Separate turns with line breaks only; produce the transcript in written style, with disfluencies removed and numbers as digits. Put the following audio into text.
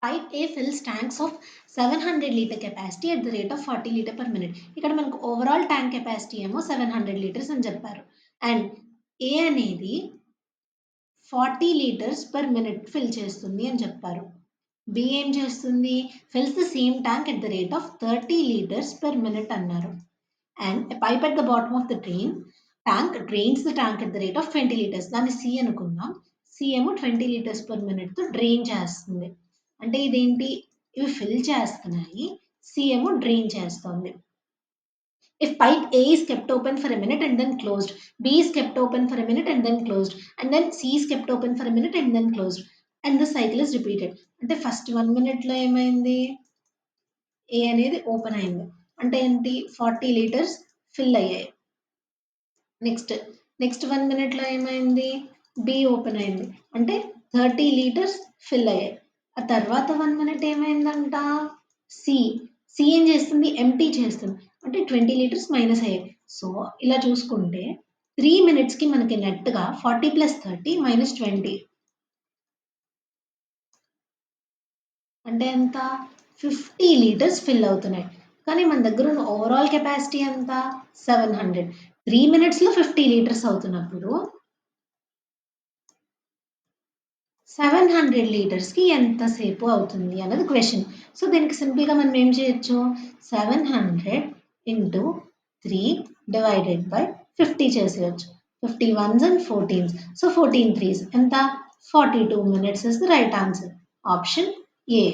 Pipe A fills tanks of 700 liter capacity at the rate of 40 liter per minute. ఇక్కడ మనకు overall tank capacity ఏమో 700 litres అని చెప్పారు. And ఏ అనేది 40 litres per minute fill చేస్తుంది అని చెప్పారు. బి ఏం చేస్తుంది? Fills the same tank at the rate of 30 litres per minute అన్నారు. And a pipe at the bottom of the tank drains the tank at the rate of 20 litres. దాన్ని C అనుకుందాం. C ఏమో 20 litres per minute తో drain చేస్తుంది. అంటే ఇదేంటి? ఇవి fill చేస్తున్నాయి, సి ఏమో డ్రైన్ చేస్తుంది. If pipe A is kept open for a minute and then closed, B is kept open for a minute and then closed, and then C is kept open for a minute and then closed, and the cycle is repeated. అంటే first 1 minute లో ఏమైంది? ఏ అనేది open అయింది. అంటే ఏంటి? 40 litres fill అయ్యాయి. Next 1 minute లో ఏమైంది? బి ఓపెన్ అయింది. అంటే 30 లీటర్స్ ఫిల్ అయ్యాయి. ఆ తర్వాత 1 minute ఏమైందంట? సి ఏం చేస్తుంది? ఎంటీ చేస్తుంది. అంటే 20 లీటర్స్ మైనస్ అయ్యాయి. సో ఇలా చూసుకుంటే 3 minutes కి మనకి నెట్గా 40 + 30 - 20 అంటే ఎంత? 50 లీటర్స్ ఫిల్ అవుతున్నాయి. కానీ మన దగ్గర ఉన్న ఓవరాల్ కెపాసిటీ ఎంత? 700. 3 minutes లో 50 లీటర్స్ అవుతున్నప్పుడు 700 లీటర్స్‌కి ఎంతసేపు అవుతుంది అన్నది క్వెషన్. సో దీనికి సింపుల్‌గా మనం ఏం చేయొచ్చు? 700 ఇంటూ 3 డివైడెడ్ బై 50 చేసేయొచ్చు. 50 ones and 14s. So 14 3s ఎంత? 42 minutes is the right answer. Option A.